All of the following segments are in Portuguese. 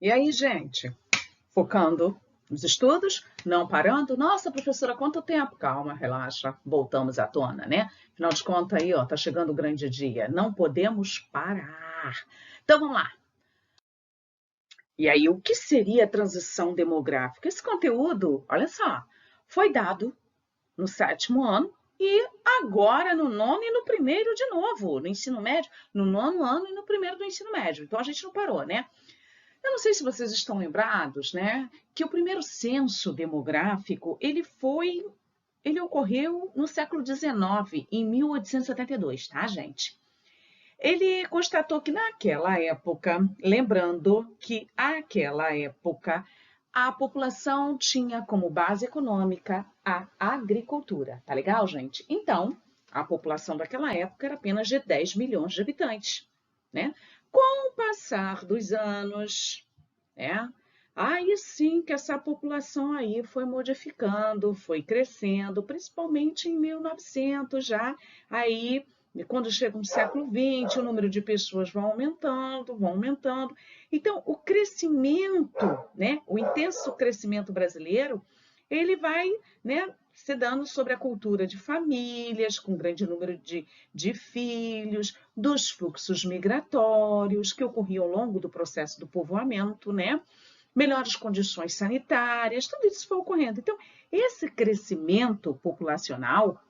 E aí, gente, focando nos estudos, não parando. Nossa, professora, quanto tempo? Calma, relaxa, voltamos à tona, né? Afinal de contas, aí, ó, tá chegando o grande dia. Não podemos parar. Então, vamos lá. E aí, o que seria a transição demográfica? Esse conteúdo, olha só, foi dado no sétimo ano e agora no nono e no primeiro de novo, no ensino médio, no nono ano e no primeiro do ensino médio. Então, a gente não parou, né? Eu não sei se vocês estão lembrados, né, que o primeiro censo demográfico, ele ocorreu no século XIX, em 1872, tá, gente? Ele constatou que naquela época, lembrando que naquela época a população tinha como base econômica a agricultura, tá legal, gente? Então, a população daquela época era apenas de 10 milhões de habitantes, né? Com o passar dos anos, né? Aí sim que essa população aí foi modificando, foi crescendo, principalmente em 1900 já, aí quando chega no século XX, o número de pessoas vão aumentando, vão aumentando. Então, o crescimento, né, o intenso crescimento brasileiro, ele vai, né, se dando sobre a cultura de famílias, com grande número de filhos, dos fluxos migratórios que ocorriam ao longo do processo do povoamento, né? Melhores condições sanitárias, tudo isso foi ocorrendo. Então, esse crescimento populacional,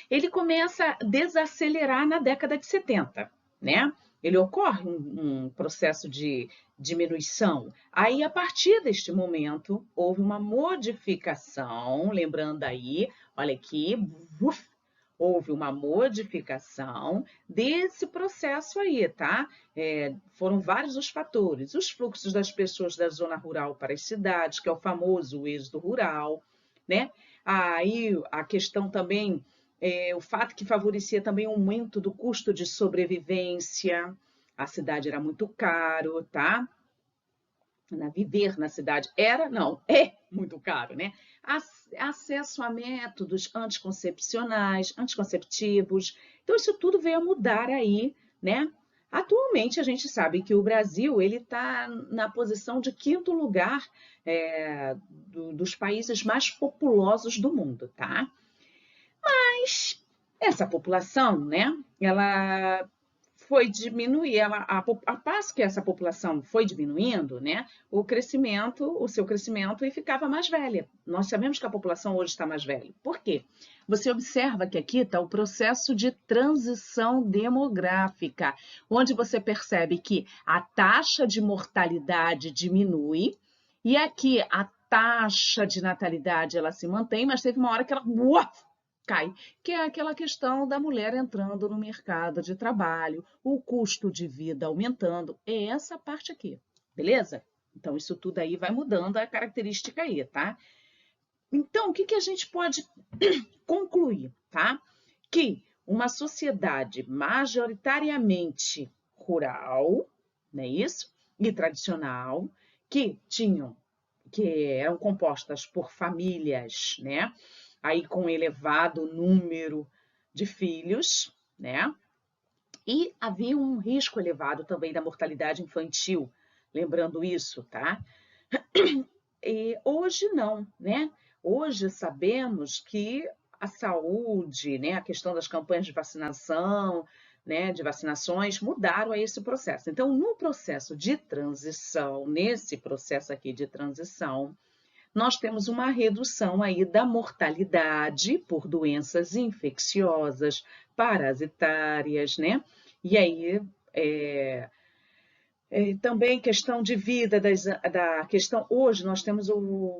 ele começa a desacelerar na década de 70, né? Ele ocorre um processo de diminuição. Aí, a partir deste momento, houve uma modificação, lembrando aí, olha aqui, houve uma modificação desse processo aí, tá? Foram vários os fatores, os fluxos das pessoas da zona rural para as cidades, que é o famoso êxodo rural, né? Aí a questão também, o fato que favorecia também o aumento do custo de sobrevivência, a cidade era muito caro, tá? Viver na cidade era, não, é muito caro, né? Acesso a métodos anticoncepcionais, anticonceptivos. Então, isso tudo veio a mudar aí, né? Atualmente, a gente sabe que o Brasil ele está na posição de quinto lugar dos países mais populosos do mundo, tá? Mas essa população, né? Ela foi diminuir, a passo que essa população foi diminuindo, né, o seu crescimento e ficava mais velha. Nós sabemos que a população hoje está mais velha. Por quê? Você observa que aqui está o processo de transição demográfica, onde você percebe que a taxa de mortalidade diminui e aqui a taxa de natalidade ela se mantém, mas teve uma hora que ela cai, que é aquela questão da mulher entrando no mercado de trabalho, o custo de vida aumentando, é essa parte aqui, beleza? Então, isso tudo aí vai mudando a característica aí, tá? Então, o que que a gente pode concluir, tá? Que uma sociedade majoritariamente rural, não é isso? E tradicional, que eram compostas por famílias, né? Aí com um elevado número de filhos, né? E havia um risco elevado também da mortalidade infantil, lembrando isso, tá? E hoje não, né? Hoje sabemos que a saúde, né, a questão das campanhas de vacinação, né, de vacinações mudaram a esse processo. Então, no processo de transição, nesse processo aqui de transição, nós temos uma redução aí da mortalidade por doenças infecciosas, parasitárias, né? E aí, também questão de vida, da questão. Hoje nós temos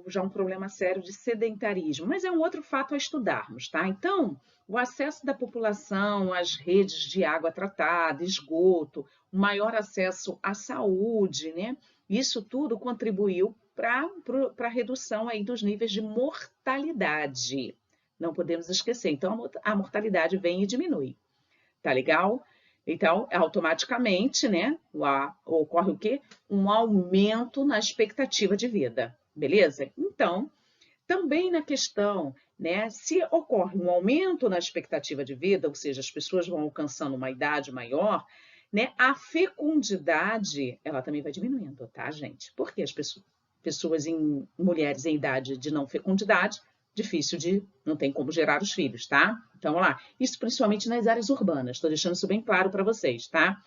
já um problema sério de sedentarismo, mas é um outro fato a estudarmos, tá? Então, o acesso da população às redes de água tratada, esgoto, o maior acesso à saúde, né? Isso tudo contribuiu para a redução aí dos níveis de mortalidade. Não podemos esquecer. Então, a mortalidade vem e diminui. Tá legal? Então, automaticamente, né, ocorre o quê? Um aumento na expectativa de vida, beleza? Então, também na questão, né, se ocorre um aumento na expectativa de vida, ou seja, as pessoas vão alcançando uma idade maior, né, a fecundidade, ela também vai diminuindo, tá, gente? Porque as pessoas mulheres em idade de não fecundidade, difícil não tem como gerar os filhos, tá? Então, vamos lá. Isso principalmente nas áreas urbanas, estou deixando isso bem claro para vocês, tá?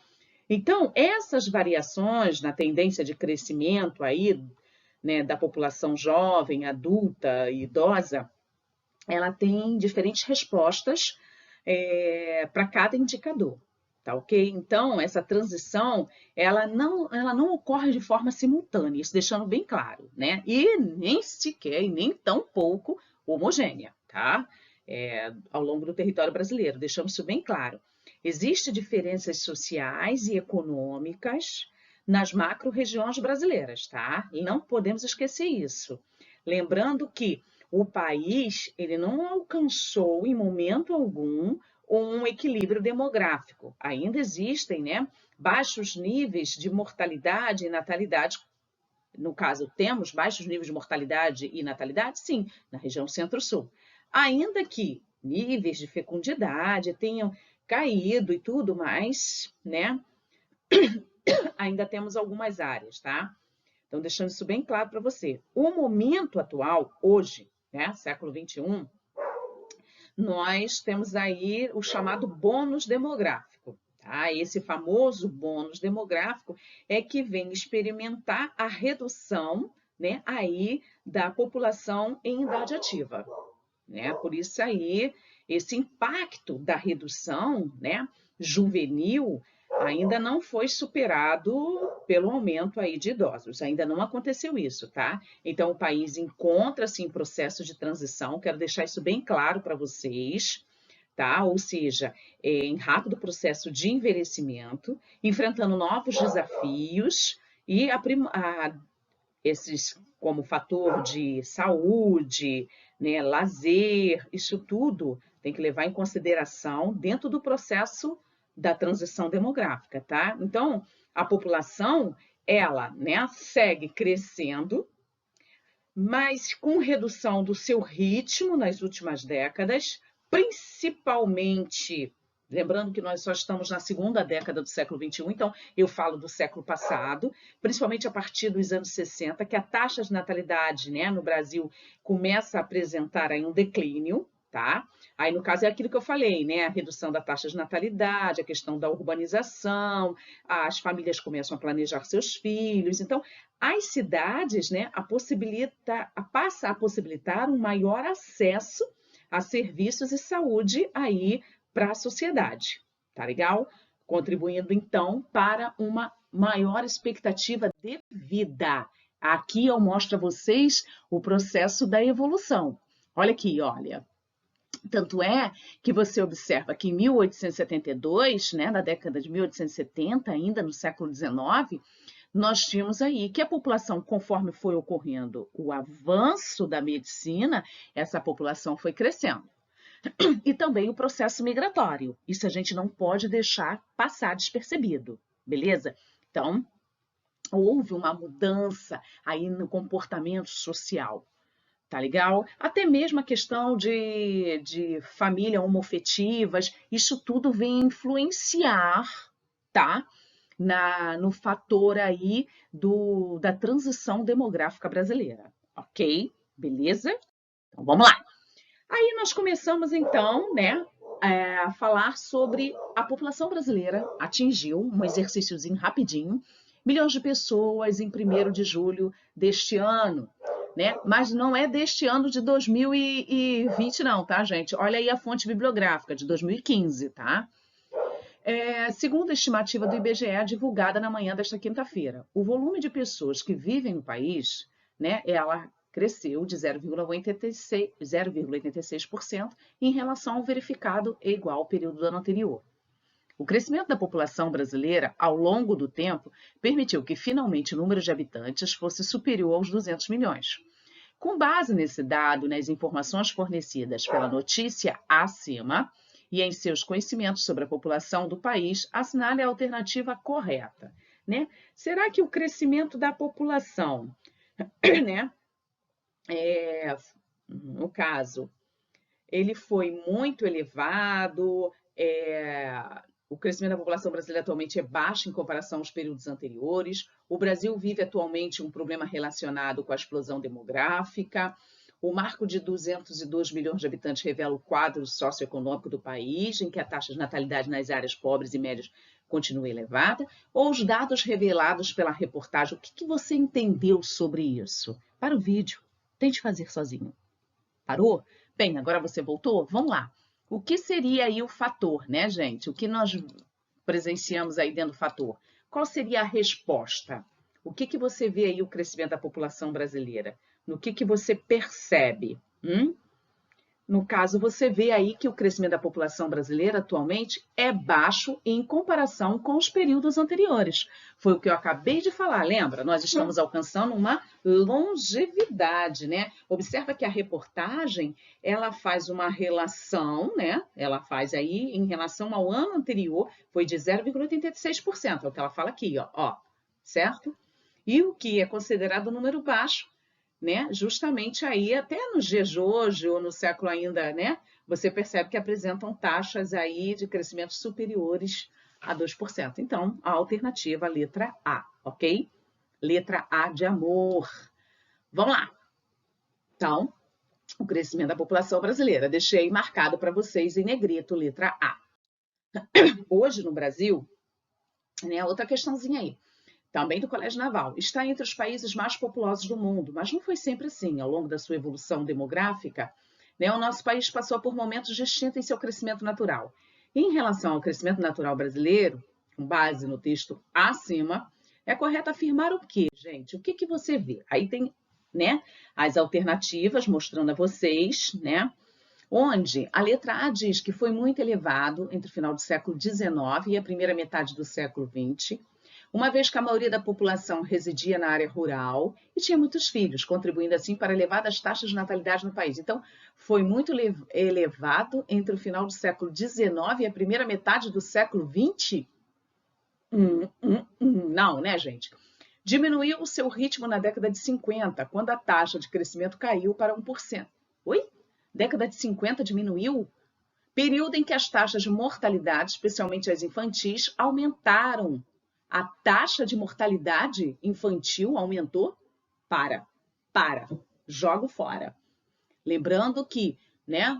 Então, essas variações na tendência de crescimento aí, né, da população jovem, adulta e idosa, ela tem diferentes respostas para cada indicador, tá ok? Então, essa transição, ela não ocorre de forma simultânea, isso deixando bem claro, né? E nem sequer, e nem tão pouco homogênea, tá? Ao longo do território brasileiro, deixamos isso bem claro. Existem diferenças sociais e econômicas nas macro-regiões brasileiras, tá? E não podemos esquecer isso. Lembrando que o país ele não alcançou em momento algum um equilíbrio demográfico. Ainda existem, né, baixos níveis de mortalidade e natalidade. No caso, temos baixos níveis de mortalidade e natalidade, sim, na região Centro-Sul. Ainda que níveis de fecundidade tenham caído e tudo mais, né, ainda temos algumas áreas, tá? Então, deixando isso bem claro para você. O momento atual, hoje, né, século XXI, nós temos aí o chamado bônus demográfico. Tá? Esse famoso bônus demográfico é que vem experimentar a redução, né, aí da população em idade ativa. Né? Por isso aí, esse impacto da redução, né, juvenil ainda não foi superado pelo aumento aí de idosos. Ainda não aconteceu isso, tá? Então, o país encontra-se em processo de transição, quero deixar isso bem claro para vocês, tá? Ou seja, em rápido processo de envelhecimento, enfrentando novos desafios e esses como fator de saúde, né, lazer, isso tudo tem que levar em consideração dentro do processo da transição demográfica, tá? Então, a população, ela, né, segue crescendo, mas com redução do seu ritmo nas últimas décadas, principalmente, lembrando que nós só estamos na segunda década do século XXI, então eu falo do século passado, principalmente a partir dos anos 60, que a taxa de natalidade, né, no Brasil começa a apresentar aí um declínio, tá? Aí, no caso, é aquilo que eu falei, né? A redução da taxa de natalidade, a questão da urbanização, as famílias começam a planejar seus filhos. Então, as cidades, né, passa a possibilitar um maior acesso a serviços e saúde aí para a sociedade, tá legal? Contribuindo, então, para uma maior expectativa de vida. Aqui eu mostro a vocês o processo da evolução. Olha aqui, olha. Tanto é que você observa que em 1872, né, na década de 1870, ainda no século XIX, nós tínhamos aí que a população, conforme foi ocorrendo o avanço da medicina, essa população foi crescendo. E também o processo migratório. Isso a gente não pode deixar passar despercebido, beleza? Então, houve uma mudança aí no comportamento social. Tá legal? Até mesmo a questão de família homoafetivas, isso tudo vem influenciar, tá? No fator aí da transição demográfica brasileira, ok? Beleza? Então, vamos lá. Aí nós começamos, então, né, a falar sobre a população brasileira atingiu, um exercíciozinho rapidinho, milhões de pessoas em 1º de julho deste ano, né? Mas não é deste ano de 2020 não, tá, gente? Olha aí a fonte bibliográfica, de 2015, tá? Segundo a estimativa do IBGE, divulgada na manhã desta quinta-feira, o volume de pessoas que vivem no país, né, ela cresceu de 0,86% em relação ao verificado igual ao período do ano anterior. O crescimento da população brasileira ao longo do tempo permitiu que finalmente o número de habitantes fosse superior aos 200 milhões. Com base nesse dado, nas informações fornecidas pela notícia acima e em seus conhecimentos sobre a população do país, assinale a alternativa correta, né? Será que o crescimento da população, né, no caso, ele foi muito elevado, O crescimento da população brasileira atualmente é baixo em comparação aos períodos anteriores. O Brasil vive atualmente um problema relacionado com a explosão demográfica. O marco de 202 milhões de habitantes revela o quadro socioeconômico do país, em que a taxa de natalidade nas áreas pobres e médias continua elevada. Ou os dados revelados pela reportagem, o que você entendeu sobre isso? Para o vídeo, tente fazer sozinho. Parou? Bem, agora você voltou? Vamos lá. O que seria aí o fator, né, gente? O que nós presenciamos aí dentro do fator? Qual seria a resposta? O que você vê aí o crescimento da população brasileira? No que você percebe? No caso, você vê aí que o crescimento da população brasileira atualmente é baixo em comparação com os períodos anteriores. Foi o que eu acabei de falar, lembra? Nós estamos alcançando uma longevidade, né? Observa que a reportagem, ela faz uma relação, né? Ela faz aí, em relação ao ano anterior, foi de 0,86%, é o que ela fala aqui, ó, certo? E o que é considerado um número baixo, né? Justamente aí, até nos dias de hoje, ou no século ainda, né? Você percebe que apresentam taxas aí de crescimento superiores a 2%. Então, a alternativa, a letra A, ok? Letra A de amor. Vamos lá. Então, o crescimento da população brasileira. Deixei marcado para vocês em negrito, letra A. Hoje, no Brasil, né? Outra questãozinha aí. Também do Colégio Naval, está entre os países mais populosos do mundo, mas não foi sempre assim. Ao longo da sua evolução demográfica, né, o nosso país passou por momentos distintos em seu crescimento natural. Em relação ao crescimento natural brasileiro, com base no texto acima, é correto afirmar o quê, gente? O que você vê? Aí tem, né, as alternativas mostrando a vocês, né, onde a letra A diz que foi muito elevado entre o final do século XIX e a primeira metade do século XX, uma vez que a maioria da população residia na área rural e tinha muitos filhos, contribuindo assim para elevadas taxas de natalidade no país. Então, foi muito elevado entre o final do século XIX e a primeira metade do século XX? Não, né, gente? Diminuiu o seu ritmo na década de 50, quando a taxa de crescimento caiu para 1%. Oi? Década de 50 diminuiu? Período em que as taxas de mortalidade, especialmente as infantis, aumentaram. A taxa de mortalidade infantil aumentou? Para. Jogo fora. Lembrando que, né,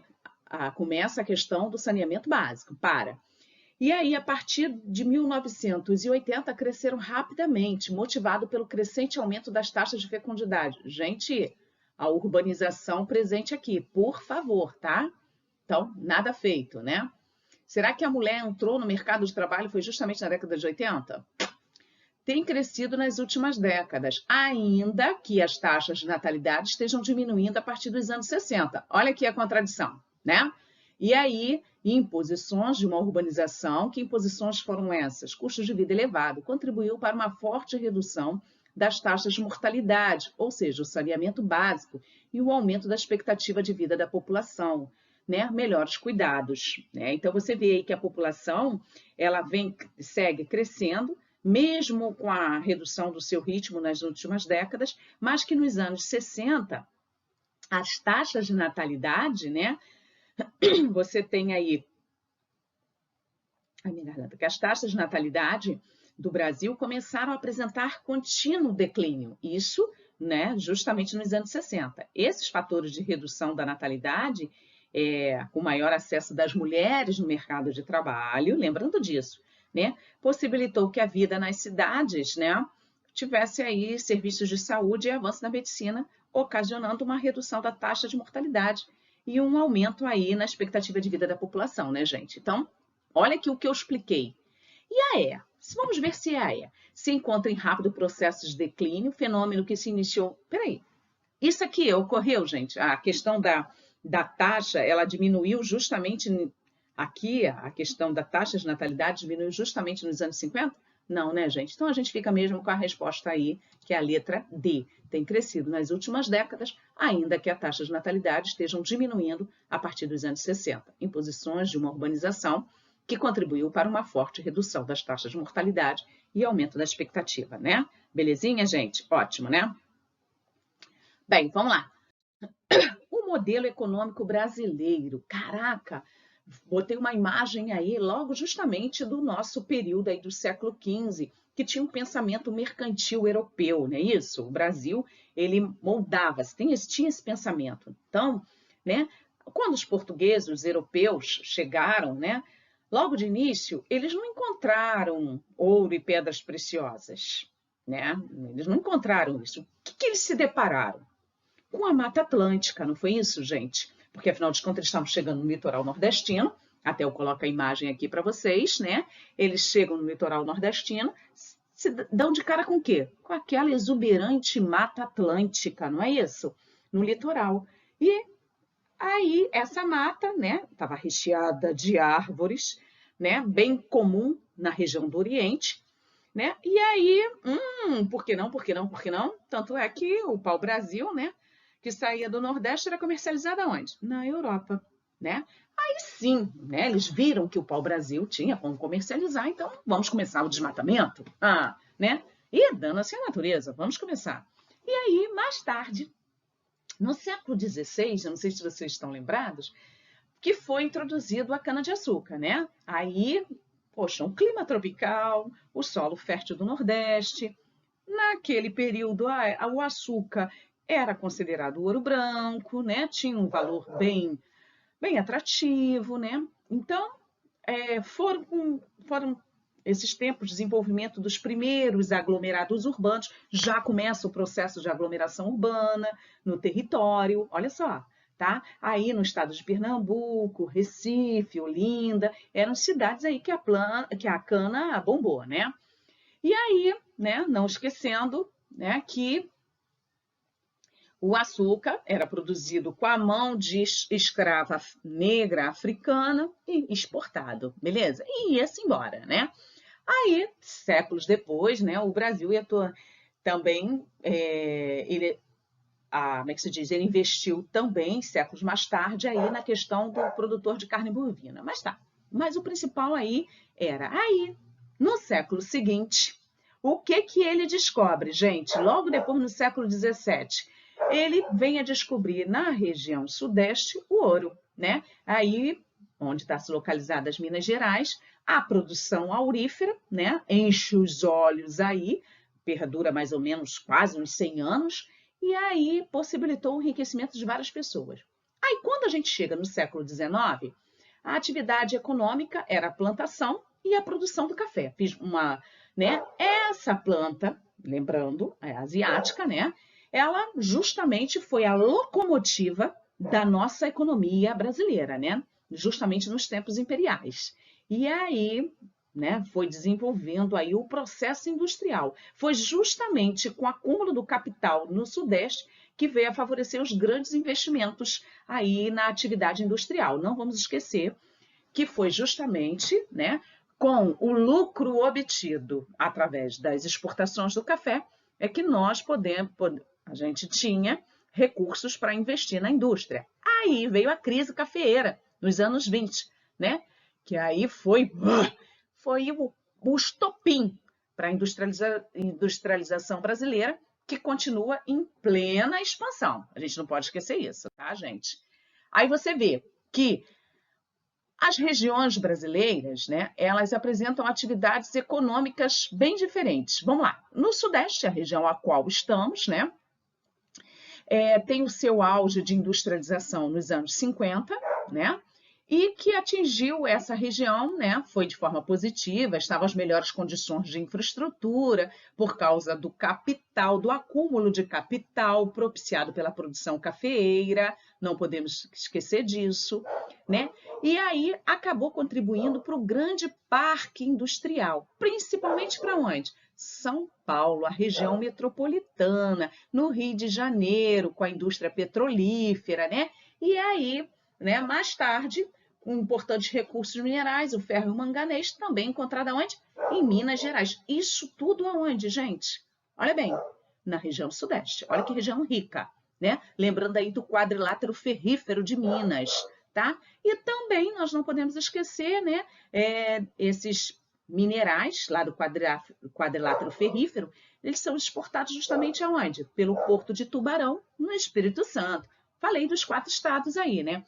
começa a questão do saneamento básico. Para. E aí, a partir de 1980, cresceram rapidamente, motivado pelo crescente aumento das taxas de fecundidade. Gente, a urbanização presente aqui, por favor, tá? Então, nada feito, né? Será que a mulher entrou no mercado de trabalho foi justamente na década de 80? Tem crescido nas últimas décadas, ainda que as taxas de natalidade estejam diminuindo a partir dos anos 60. Olha aqui a contradição, né? E aí, imposições de uma urbanização, que imposições foram essas? Custos de vida elevado, contribuiu para uma forte redução das taxas de mortalidade, ou seja, o saneamento básico e o aumento da expectativa de vida da população. Né, melhores cuidados. Né? Então, você vê aí que a população ela segue crescendo, mesmo com a redução do seu ritmo nas últimas décadas, mas que nos anos 60, as taxas de natalidade, né, você tem aí, que as taxas de natalidade do Brasil começaram a apresentar contínuo declínio. Isso, né, justamente nos anos 60. Esses fatores de redução da natalidade com maior acesso das mulheres no mercado de trabalho, lembrando disso, né, possibilitou que a vida nas cidades, né, tivesse aí serviços de saúde e avanço na medicina, ocasionando uma redução da taxa de mortalidade e um aumento aí na expectativa de vida da população, né, gente? Então, olha aqui o que eu expliquei. E a EA? Vamos ver se a EA se encontra em rápido processo de declínio, fenômeno que se iniciou... Peraí, isso aqui ocorreu, gente? A questão da taxa, ela diminuiu justamente aqui, a questão da taxa de natalidade diminuiu justamente nos anos 50? Não, né, gente? Então, a gente fica mesmo com a resposta aí, que é a letra D. Tem crescido nas últimas décadas, ainda que a taxa de natalidade estejam diminuindo a partir dos anos 60, em posições de uma urbanização que contribuiu para uma forte redução das taxas de mortalidade e aumento da expectativa, né? Belezinha, gente? Ótimo, né? Bem, vamos lá. O modelo econômico brasileiro, caraca, botei uma imagem aí logo justamente do nosso período aí do século XV, que tinha um pensamento mercantil europeu, não é isso? O Brasil, ele moldava-se, tinha esse pensamento. Então, né, quando os portugueses, os europeus chegaram, né, logo de início, eles não encontraram ouro e pedras preciosas, né? Eles não encontraram isso. O que eles se depararam? Com a Mata Atlântica, não foi isso, gente? Porque, afinal de contas, eles estavam chegando no litoral nordestino, até eu coloco a imagem aqui para vocês, né? Eles chegam no litoral nordestino, se dão de cara com o quê? Com aquela exuberante Mata Atlântica, não é isso? No litoral. E aí, essa mata, né, estava recheada de árvores, né, bem comum na região do Oriente, né? E aí, por que não, por que não, por que não? Tanto é que o pau-brasil, né, que saía do Nordeste era comercializado aonde? Na Europa, né? Aí sim, né, eles viram que o pau-brasil tinha como comercializar, então vamos começar o desmatamento, né? E dando-se a natureza, vamos começar. E aí, mais tarde, no século XVI, eu não sei se vocês estão lembrados, que foi introduzido a cana-de-açúcar, né? Aí, poxa, um clima tropical, o solo fértil do Nordeste. Naquele período, o açúcar era considerado ouro branco, né? Tinha um valor bem atrativo, né? Então, foram esses tempos de desenvolvimento dos primeiros aglomerados urbanos, já começa o processo de aglomeração urbana no território, olha só, tá? Aí no estado de Pernambuco, Recife, Olinda, eram cidades aí que a cana bombou, né? E aí, né, não esquecendo, né, que o açúcar era produzido com a mão de escrava negra africana e exportado, beleza? E ia-se embora, né? Aí, séculos depois, né, o Brasil também, como é que se diz? Ele investiu também, séculos mais tarde, aí na questão do produtor de carne bovina. Mas o principal aí era aí, no século seguinte, o que ele descobre, gente? Logo depois, no século XVII, ele vem a descobrir na região sudeste o ouro, né? Aí, onde está localizada as Minas Gerais, a produção aurífera, né? Enche os olhos aí, perdura mais ou menos quase uns 100 anos, e aí possibilitou o enriquecimento de várias pessoas. Aí, quando a gente chega no século XIX, a atividade econômica era a plantação e a produção do café. Né? Essa planta, lembrando, é asiática, né? Ela justamente foi a locomotiva da nossa economia brasileira, né? Justamente nos tempos imperiais. E aí, né, foi desenvolvendo aí o processo industrial. Foi justamente com o acúmulo do capital no Sudeste que veio a favorecer os grandes investimentos aí na atividade industrial. Não vamos esquecer que foi justamente, né, com o lucro obtido através das exportações do café, é que a gente tinha recursos para investir na indústria. Aí veio a crise cafeeira, nos anos 20, né? Que aí foi o estopim para a industrialização brasileira, que continua em plena expansão. A gente não pode esquecer isso, tá, gente? Aí você vê que as regiões brasileiras, né, elas apresentam atividades econômicas bem diferentes. Vamos lá. No Sudeste, a região a qual estamos, né, tem o seu auge de industrialização nos anos 50, né, e que atingiu essa região, né, foi de forma positiva, estavam as melhores condições de infraestrutura por causa do capital, do acúmulo de capital propiciado pela produção cafeeira, não podemos esquecer disso, né? E aí acabou contribuindo para o grande parque industrial, principalmente para onde? São Paulo, a região metropolitana, no Rio de Janeiro, com a indústria petrolífera, né? E aí, né, mais tarde, com importantes recursos minerais, o ferro e o manganês, também encontrado aonde? Em Minas Gerais. Isso tudo aonde, gente? Olha bem, na região sudeste. Olha que região rica, né? Lembrando aí do quadrilátero ferrífero de Minas, tá? E também nós não podemos esquecer, né, esses minerais lá do quadrilátero ferrífero, eles são exportados justamente aonde? Pelo Porto de Tubarão, no Espírito Santo. Falei dos 4 estados aí, né?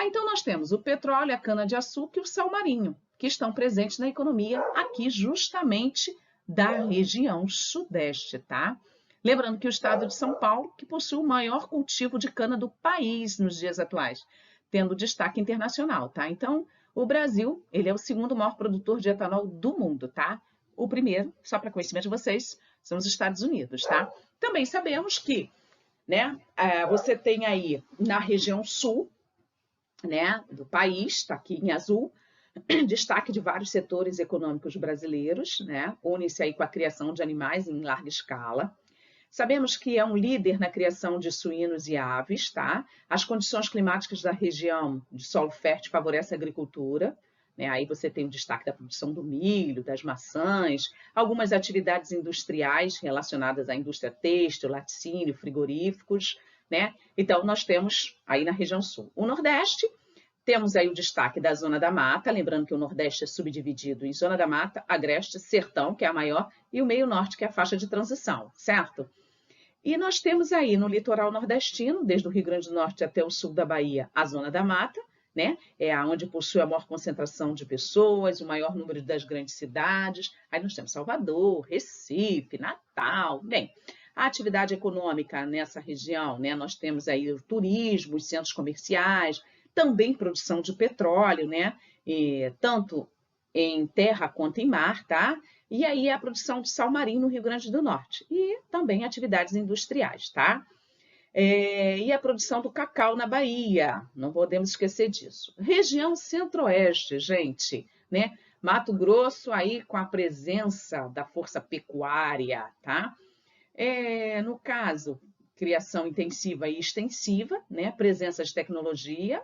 Então nós temos o petróleo, a cana-de-açúcar e o sal marinho, que estão presentes na economia aqui justamente da região sudeste, tá? Lembrando que o estado de São Paulo, que possui o maior cultivo de cana do país nos dias atuais, tendo destaque internacional, tá? Então, o Brasil, ele é o segundo maior produtor de etanol do mundo, tá? O primeiro, só para conhecimento de vocês, são os Estados Unidos, tá? Também sabemos que, né, você tem aí na região sul, né, do país, está aqui em azul, destaque de vários setores econômicos brasileiros, né? Une-se aí com a criação de animais em larga escala. Sabemos que é um líder na criação de suínos e aves, tá? As condições climáticas da região de solo fértil favorecem a agricultura, né? Aí você tem o destaque da produção do milho, das maçãs, algumas atividades industriais relacionadas à indústria têxtil, laticínio, frigoríficos, né? Então, nós temos aí na região sul. O Nordeste, temos aí o destaque da Zona da Mata, lembrando que o Nordeste é subdividido em Zona da Mata, Agreste, Sertão, que é a maior, e o Meio Norte, que é a faixa de transição, certo? E nós temos aí no litoral nordestino, desde o Rio Grande do Norte até o sul da Bahia, a Zona da Mata, né? É onde possui a maior concentração de pessoas, o maior número das grandes cidades. Aí nós temos Salvador, Recife, Natal. Bem, a atividade econômica nessa região, né? Nós temos aí o turismo, os centros comerciais, também produção de petróleo, né? Tanto em terra quanto em mar, tá? E aí a produção de sal marinho no Rio Grande do Norte. E também atividades industriais, tá? E a produção do cacau na Bahia, não podemos esquecer disso. Região Centro-Oeste, gente, né? Mato Grosso aí com a presença da força pecuária, tá? No caso, criação intensiva e extensiva, né? Presença de tecnologia,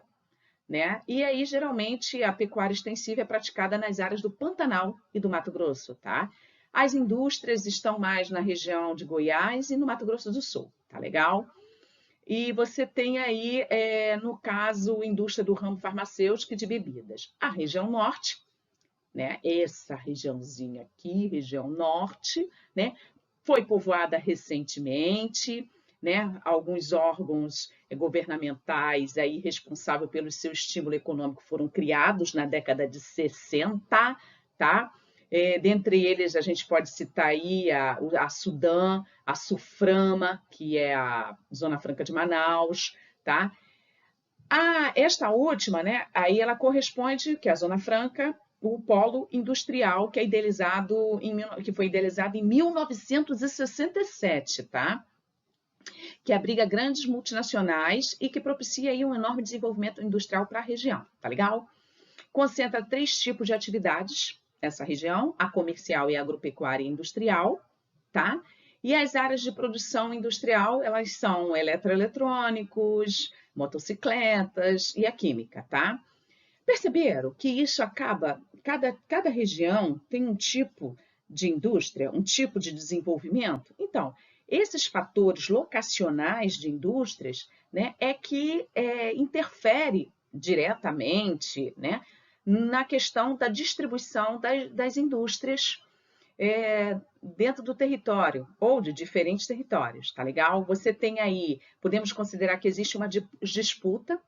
né? E aí, geralmente, a pecuária extensiva é praticada nas áreas do Pantanal e do Mato Grosso, tá? As indústrias estão mais na região de Goiás e no Mato Grosso do Sul, tá legal? E você tem aí, no caso, indústria do ramo farmacêutico e de bebidas. A região norte, né? Essa regiãozinha aqui, região norte, né? Foi povoada recentemente, né? Alguns órgãos governamentais aí responsáveis pelo seu estímulo econômico foram criados na década de 60, tá? Dentre eles, a gente pode citar aí a Sudam, a Suframa, que é a Zona Franca de Manaus, tá? Esta última, né? Aí ela corresponde, que é a Zona Franca, o polo industrial que foi idealizado em 1967, tá? Que abriga grandes multinacionais e que propicia aí um enorme desenvolvimento industrial para a região, tá legal? Concentra 3 tipos de atividades, essa região, a comercial e a agropecuária e industrial, tá? E as áreas de produção industrial, elas são eletroeletrônicos, motocicletas e a química, tá? Perceberam que isso acaba, cada região tem um tipo de indústria, um tipo de desenvolvimento? Então, esses fatores locacionais de indústrias, né, é que interfere diretamente, né, na questão da distribuição das indústrias dentro do território ou de diferentes territórios, tá legal? Você tem aí, podemos considerar que existe uma disputa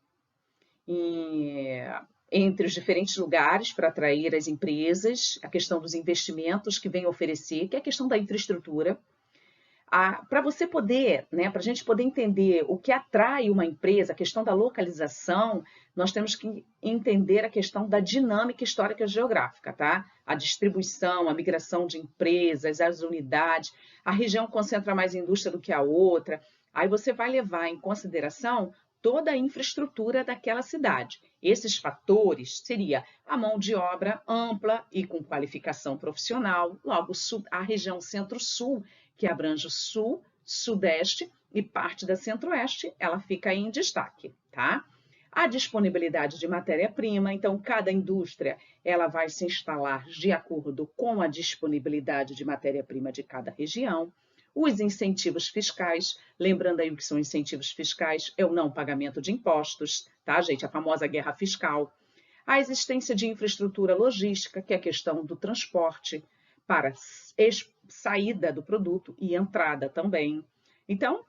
entre os diferentes lugares para atrair as empresas, a questão dos investimentos que vem oferecer, que é a questão da infraestrutura. Para você poder, né, para a gente poder entender o que atrai uma empresa, a questão da localização, nós temos que entender a questão da dinâmica histórica e geográfica, tá? A distribuição, a migração de empresas, as unidades, a região concentra mais indústria do que a outra. Aí você vai levar em consideração toda a infraestrutura daquela cidade. Esses fatores seria a mão de obra ampla e com qualificação profissional, logo a região centro-sul, que abrange o sul, sudeste e parte da centro-oeste, ela fica aí em destaque, tá? A disponibilidade de matéria-prima, então cada indústria ela vai se instalar de acordo com a disponibilidade de matéria-prima de cada região. Os incentivos fiscais, lembrando aí o que são incentivos fiscais, é o não pagamento de impostos, tá, gente? A famosa guerra fiscal. A existência de infraestrutura logística, que é a questão do transporte para saída do produto e entrada também. Então,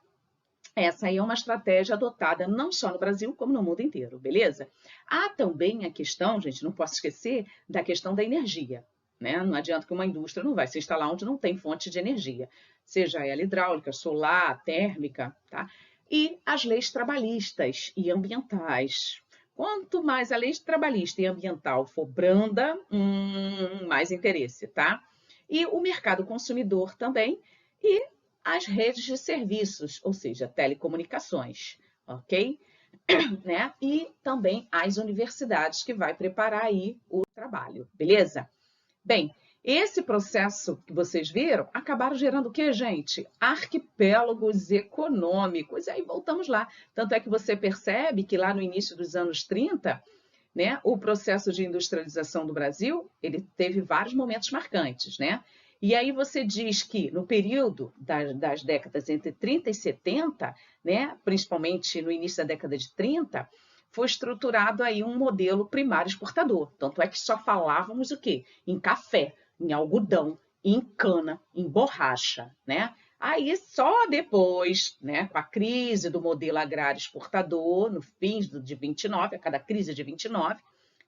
Essa aí é uma estratégia adotada não só no Brasil, como no mundo inteiro, beleza? Há também a questão, gente, não posso esquecer, da questão da energia, né? Não adianta que uma indústria não vai se instalar onde não tem fonte de energia, seja ela hidráulica, solar, térmica, tá? E as leis trabalhistas e ambientais. Quanto mais a lei trabalhista e ambiental for branda, mais interesse, tá? E o mercado consumidor também, e as redes de serviços, ou seja, telecomunicações, ok? Né? E também as universidades que vai preparar aí o trabalho, beleza? Bem, esse processo que vocês viram acabaram gerando o quê, gente? Arquipélagos econômicos. E aí voltamos lá. Tanto é que você percebe que lá no início dos anos 30, né, o processo de industrialização do Brasil, ele teve vários momentos marcantes, né? E aí você diz que no período das décadas entre 30 e 70, né, principalmente no início da década de 30, foi estruturado aí um modelo primário exportador. Tanto é que só falávamos o quê? Em café, em algodão, em cana, em borracha, né? Aí só depois, né, com a crise do modelo agrário exportador, no fim de 29, a cada crise de 29,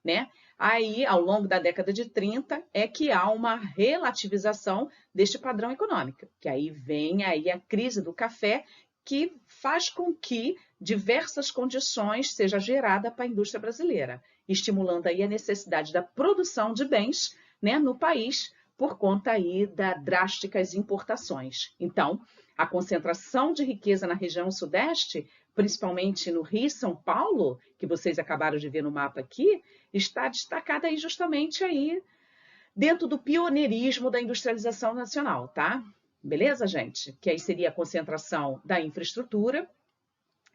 né? Aí, ao longo da década de 30, é que há uma relativização deste padrão econômico, que aí vem aí a crise do café, que faz com que diversas condições seja gerada para a indústria brasileira, estimulando aí a necessidade da produção de bens, né, no país, por conta aí das drásticas importações. Então, a concentração de riqueza na região sudeste, principalmente no Rio e São Paulo, que vocês acabaram de ver no mapa aqui, está destacada aí justamente aí dentro do pioneirismo da industrialização nacional, tá? Beleza, gente? Que aí seria a concentração da infraestrutura,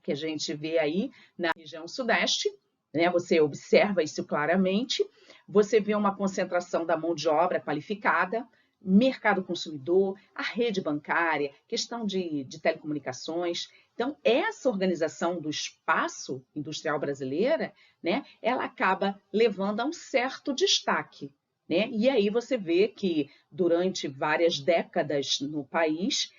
que a gente vê aí na região sudeste, né? Você observa isso claramente. Você vê uma concentração da mão de obra qualificada, mercado consumidor, a rede bancária, questão de telecomunicações. Então, essa organização do espaço industrial brasileira, né, ela acaba levando a um certo destaque, né? E aí você vê que durante várias décadas no país,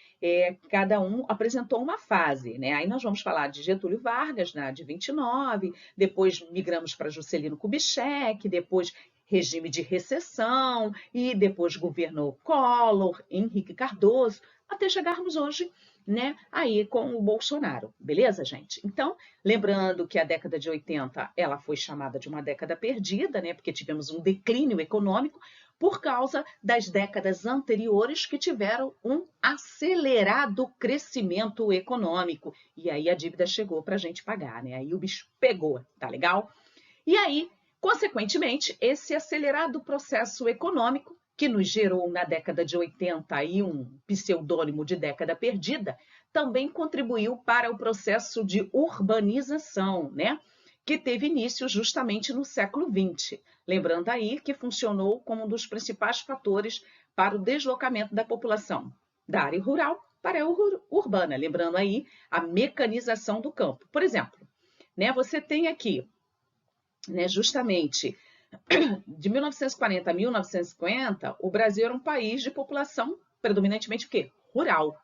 cada um apresentou uma fase, né? Aí nós vamos falar de Getúlio Vargas, né, de 29, depois migramos para Juscelino Kubitschek, depois regime de recessão, e depois governo Collor, Henrique Cardoso, até chegarmos hoje, né, aí com o Bolsonaro, beleza, gente? Então, lembrando que a década de 80, ela foi chamada de uma década perdida, né, porque tivemos um declínio econômico, por causa das décadas anteriores que tiveram um acelerado crescimento econômico. E aí a dívida chegou para a gente pagar, né? Aí o bicho pegou, tá legal? E aí, consequentemente, esse acelerado processo econômico, que nos gerou na década de 80 aí um pseudônimo de década perdida, também contribuiu para o processo de urbanização, né? Que teve início justamente no século XX. Lembrando aí que funcionou como um dos principais fatores para o deslocamento da população da área rural para a urbana. Lembrando aí a mecanização do campo. Por exemplo, né, você tem aqui, né, justamente de 1940 a 1950, o Brasil era um país de população predominantemente o quê? Rural.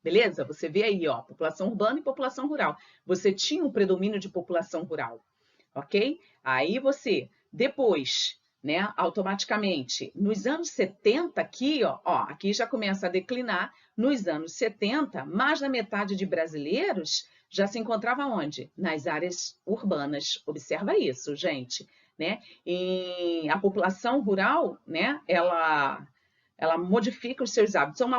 Beleza? Você vê aí, ó, população urbana e população rural. Você tinha um predomínio de população rural, ok? Aí você, depois, né, automaticamente, nos anos 70 aqui, ó, aqui já começa a declinar, nos anos 70, mais da metade de brasileiros já se encontrava onde? Nas áreas urbanas. Observa isso, gente, né? E a população rural, né, ela modifica os seus hábitos. Então,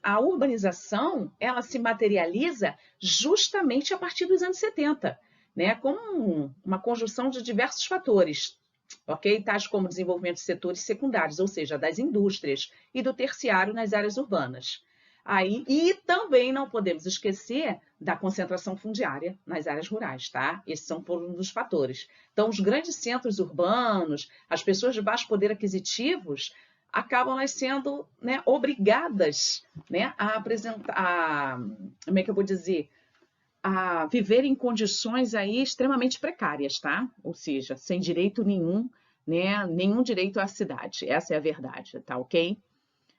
a urbanização, ela se materializa justamente a partir dos anos 70, né, com uma conjunção de diversos fatores, ok? Tais como desenvolvimento de setores secundários, ou seja, das indústrias, e do terciário nas áreas urbanas. Aí, e também não podemos esquecer da concentração fundiária nas áreas rurais, tá? Esses são um dos fatores. Então, os grandes centros urbanos, as pessoas de baixo poder aquisitivos, acabam sendo, né, obrigadas, né, a apresentar, como é que eu vou dizer, a viver em condições aí extremamente precárias, tá? Ou seja, sem direito nenhum, né, nenhum direito à cidade. Essa é a verdade, tá ok?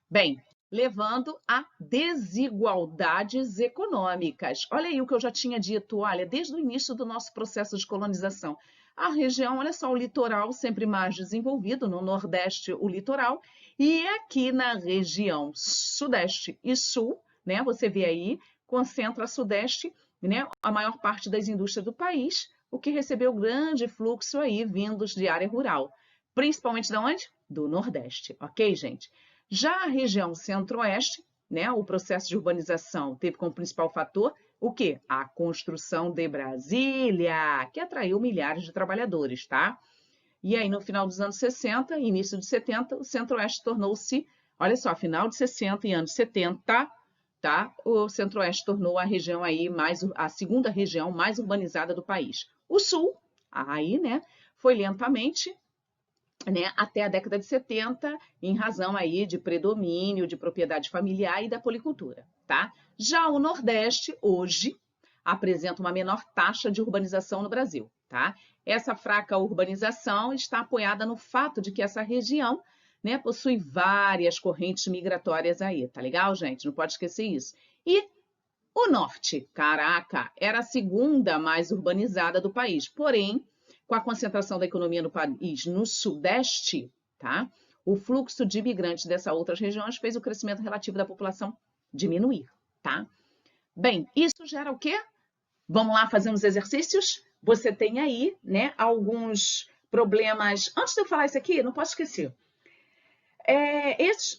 Bem, levando a desigualdades econômicas. Olha aí o que eu já tinha dito, olha, desde o início do nosso processo de colonização. A região, olha só, o litoral sempre mais desenvolvido, no Nordeste o litoral, e aqui na região Sudeste e Sul, né, você vê aí, concentra Sudeste, né, a maior parte das indústrias do país, o que recebeu grande fluxo aí vindos de área rural. Principalmente de onde? Do Nordeste, ok, gente? Já a região Centro-Oeste, né, o processo de urbanização teve como principal fator o quê? A construção de Brasília, que atraiu milhares de trabalhadores, tá? E aí, no final dos anos 60, início de 70, o Centro-Oeste tornou-se, olha só, final de 60 e anos 70, tá? O Centro-Oeste tornou a região aí a segunda região mais urbanizada do país. O Sul, aí, né, foi lentamente, né, até a década de 70, em razão aí de predomínio de propriedade familiar e da policultura, tá? Já o Nordeste, hoje, apresenta uma menor taxa de urbanização no Brasil, tá? Essa fraca urbanização está apoiada no fato de que essa região, né, possui várias correntes migratórias aí, tá legal, gente? Não pode esquecer isso. E o Norte, caraca, era a segunda mais urbanizada do país, porém, com a concentração da economia no país no Sudeste, tá? O fluxo de imigrantes dessas outras regiões fez o crescimento relativo da população diminuir, tá? Bem, isso gera o quê? Vamos lá fazer uns exercícios? Você tem aí, né, alguns problemas. Antes de eu falar isso aqui, não posso esquecer.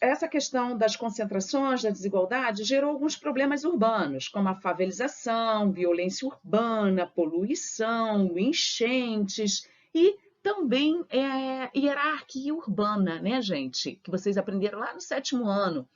Essa questão das concentrações, da desigualdade, gerou alguns problemas urbanos, como a favelização, violência urbana, poluição, enchentes e também hierarquia urbana, né, gente? Que vocês aprenderam lá no 7º ano,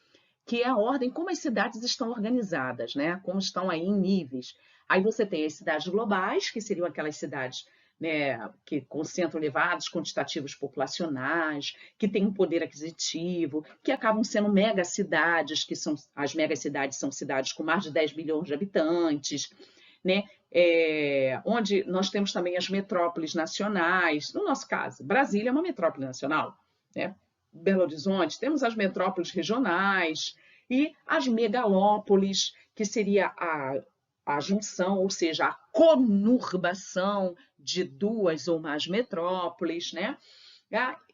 que é a ordem, como as cidades estão organizadas, né? Como estão aí em níveis. Aí você tem as cidades globais, que seriam aquelas cidades, né, que concentram elevados quantitativos populacionais, que têm um poder aquisitivo, que acabam sendo megacidades, que são as megacidades são cidades com mais de 10 milhões de habitantes, né? Onde nós temos também as metrópoles nacionais. No nosso caso, Brasília é uma metrópole nacional, né? Belo Horizonte, temos as metrópoles regionais e as megalópolis, que seria a junção, ou seja, a conurbação de duas ou mais metrópoles, né?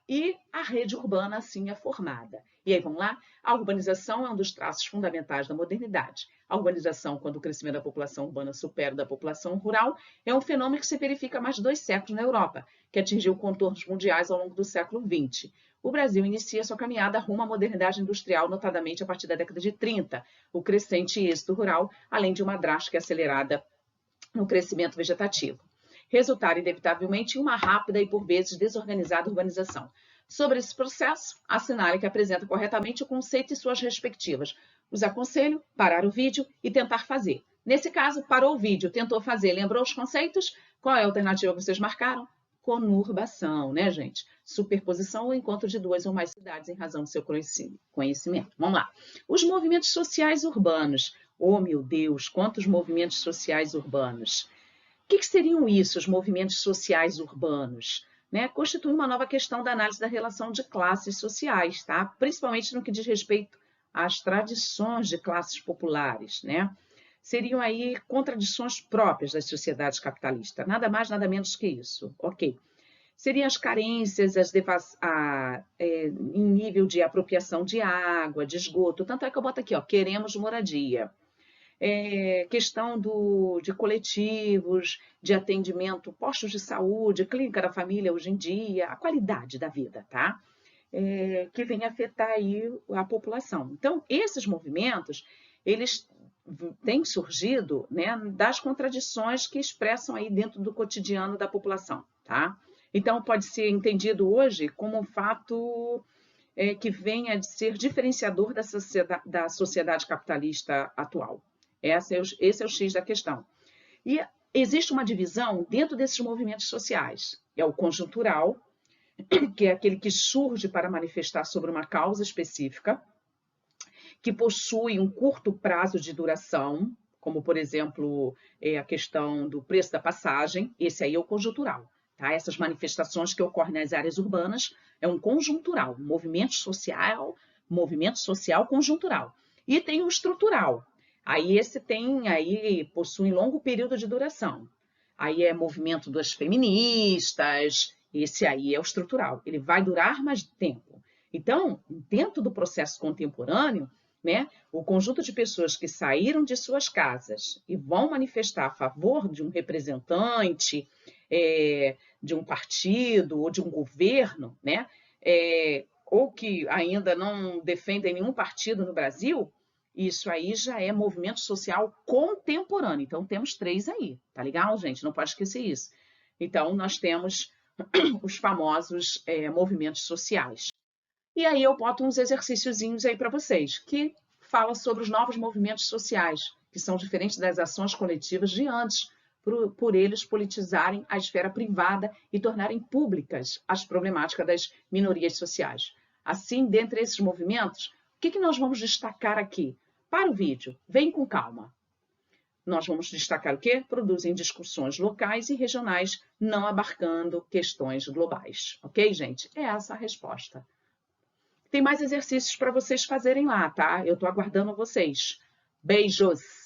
E a rede urbana assim é formada. E aí, vamos lá? A urbanização é um dos traços fundamentais da modernidade. A urbanização, quando o crescimento da população urbana supera o da população rural, é um fenômeno que se verifica há mais de 2 séculos na Europa, que atingiu contornos mundiais ao longo do século XX. O Brasil inicia sua caminhada rumo à modernidade industrial, notadamente a partir da década de 30, o crescente êxito rural, além de uma drástica e acelerada no crescimento vegetativo. Resultar, inevitavelmente, em uma rápida e, por vezes, desorganizada urbanização. Sobre esse processo, assinale que apresenta corretamente o conceito e suas respectivas. Os aconselho, parar o vídeo e tentar fazer. Nesse caso, parou o vídeo, tentou fazer, lembrou os conceitos? Qual é a alternativa que vocês marcaram? Conurbação, né, gente? Superposição ou encontro de duas ou mais cidades em razão do seu conhecimento. Vamos lá. Os movimentos sociais urbanos. Oh, meu Deus, quantos movimentos sociais urbanos! O que seriam isso, os movimentos sociais urbanos? Né? Constitui uma nova questão da análise da relação de classes sociais, tá? Principalmente no que diz respeito às tradições de classes populares, né? Seriam aí contradições próprias das sociedades capitalistas, nada mais, nada menos que isso, ok? Seriam as carências em nível de apropriação de água, de esgoto, tanto é que eu boto aqui, ó, queremos moradia. Questão de coletivos, de atendimento, postos de saúde, clínica da família hoje em dia, a qualidade da vida, tá? Que vem afetar aí a população. Então, esses movimentos, eles têm surgido, né, das contradições que expressam aí dentro do cotidiano da população, tá? Então, pode ser entendido hoje como um fato que venha de ser diferenciador da sociedade capitalista atual. Esse é o X da questão. E existe uma divisão dentro desses movimentos sociais. É o conjuntural, que é aquele que surge para manifestar sobre uma causa específica, que possui um curto prazo de duração, como, por exemplo, a questão do preço da passagem. Esse aí é o conjuntural. Tá? Essas manifestações que ocorrem nas áreas urbanas é um conjuntural, um movimento social movimento social conjuntural. E tem o estrutural. Aí possui longo período de duração. Aí é movimento das feministas, esse aí é o estrutural. Ele vai durar mais tempo. Então, dentro do processo contemporâneo, né, o conjunto de pessoas que saíram de suas casas e vão manifestar a favor de um representante, de um partido ou de um governo, né, ou que ainda não defendem nenhum partido no Brasil, isso aí já é movimento social contemporâneo. Então, temos 3 aí, tá legal, gente? Não pode esquecer isso. Então, nós temos os famosos movimentos sociais. E aí eu boto uns exercíciozinhos aí para vocês, que fala sobre os novos movimentos sociais, que são diferentes das ações coletivas de antes, por eles politizarem a esfera privada e tornarem públicas as problemáticas das minorias sociais. Assim, dentre esses movimentos, o que nós vamos destacar aqui? Para o vídeo, vem com calma. Nós vamos destacar o quê? Produzem discussões locais e regionais, não abarcando questões globais. Ok, gente? É essa a resposta. Tem mais exercícios para vocês fazerem lá, tá? Eu estou aguardando vocês. Beijos!